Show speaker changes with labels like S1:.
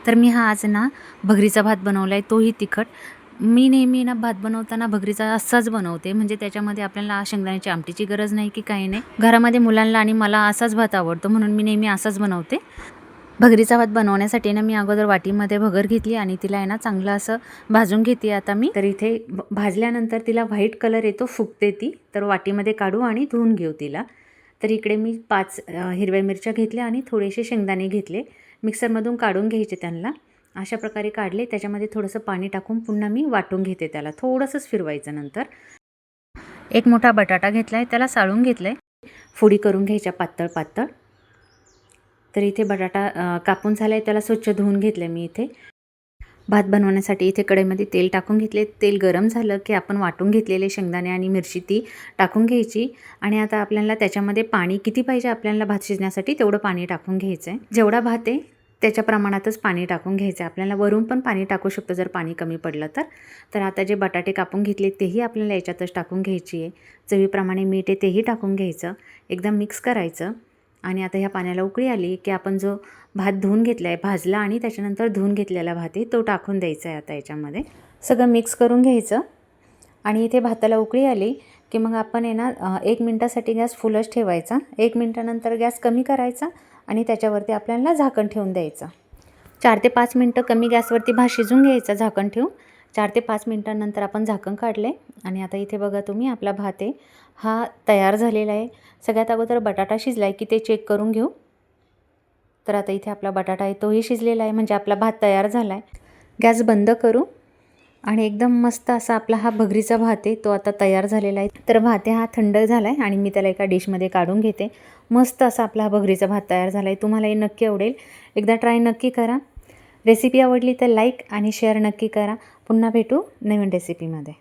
S1: तर मी हा आज ना भगरीचा भात बनवला आहे, तोही तिखट. मी नेहमी ना भात बनवताना भगरीचा असाच बनवते, म्हणजे त्याच्यामध्ये आपल्याला शेंगदाण्याची आमटीची गरज नाही की काही नाही. घरामध्ये मुलांना आणि मला असाच भात आवडतो, म्हणून मी नेहमी असाच बनवते. भगरीचा भात बनवण्यासाठी ना मी अगोदर वाटीमध्ये भगर घेतली आणि तिला आहे ना चांगलं असं भाजून घेते आता मी. तर इथे भाजल्यानंतर तिला व्हाईट कलर येतो, फुगते ती. तर वाटीमध्ये काढू आणि धुवून घेऊ तिला. तर इकडे मी 5 हिरव्या मिरच्या घेतल्या आणि थोडेसे शेंगदाणे घेतले. मिक्सरमधून काढून घ्यायचे त्यांना. अशा प्रकारे काढले. त्याच्यामध्ये थोडंसं पाणी टाकून पुन्हा मी वाटून घेते त्याला. थोडंसंच फिरवायचं नंतर. एक मोठा बटाटा घेतला आहे, त्याला साळून घेतलं आहे. फोडी करून घ्यायच्या पातळ पातळ. तर इथे बटाटा कापून झाला आहे, त्याला स्वच्छ धुवून घेतलं मी इथे. भात बनवण्यासाठी इथे कढईमध्ये तेल टाकून घेतले. तेल गरम झालं की आपण वाटून घेतलेले शेंगदाणे आणि मिरची ती टाकून घ्यायची. आणि आता आपल्याला त्याच्यामध्ये पाणी किती पाहिजे आपल्याला भात शिजण्यासाठी तेवढं पाणी टाकून घ्यायचं आहे. जेवढा भात आहे त्याच्या प्रमाणातच पाणी टाकून घ्यायचं आहे. आपल्याला वरून पण पाणी टाकू शकतो जर पाणी कमी पडलं तर. तर आता जे बटाटे कापून घेतले तेही आपल्याला याच्यातच टाकून घ्यायची आहे. चवीप्रमाणे मीठ आहे तेही टाकून घ्यायचं. एकदम मिक्स करायचं. आणि आता ह्या पाण्याला उकळी आली की आपण जो भात धुवून घेतला आहे, भाजला आणि त्याच्यानंतर धुवून घेतलेला भात आहे तो टाकून द्यायचा आहे आता याच्यामध्ये. सगळं मिक्स करून घ्यायचं. आणि इथे भाताला उकळी आली की मग आपण आहे ना 1 मिनटासाठी गॅस फुलच ठेवायचा. 1 मिनटानंतर गॅस कमी करायचा आणि त्याच्यावरती आपल्याला झाकण ठेवून द्यायचं. 4 ते 5 मिनटं कमी गॅसवरती भात शिजून घ्यायचा झाकण ठेवून. 4 ते 5 मिनटांनंतर आपण झाकण काढले आणि आता इथे बघा तुम्ही आपला भात आहे हा तयार झालेला आहे. सगळ्यात अगोदर बटाटा शिजला आहे की ते चेक करून घेऊ. तर आता इथे आपला बटाटा आहे तोही शिजलेला आहे, म्हणजे आपला भात तयार झाला आहे. गॅस बंद करू आणि एकदम मस्त असा आपला हा भगरीचा भात आहे तो आता तयार झालेला आहे. तर भात आहे हा थंड झाला आहे आणि मी त्याला एका डिशमध्ये काढून घेते. मस्त असा आपला हा भगरीचा भात तयार झाला आहे. तुम्हालाही नक्की आवडेल. एकदा ट्राय नक्की करा. रेसिपी आवडली तर लाईक आणि शेअर नक्की करा. पुन्हा भेटू नवीन रेसिपीमध्ये.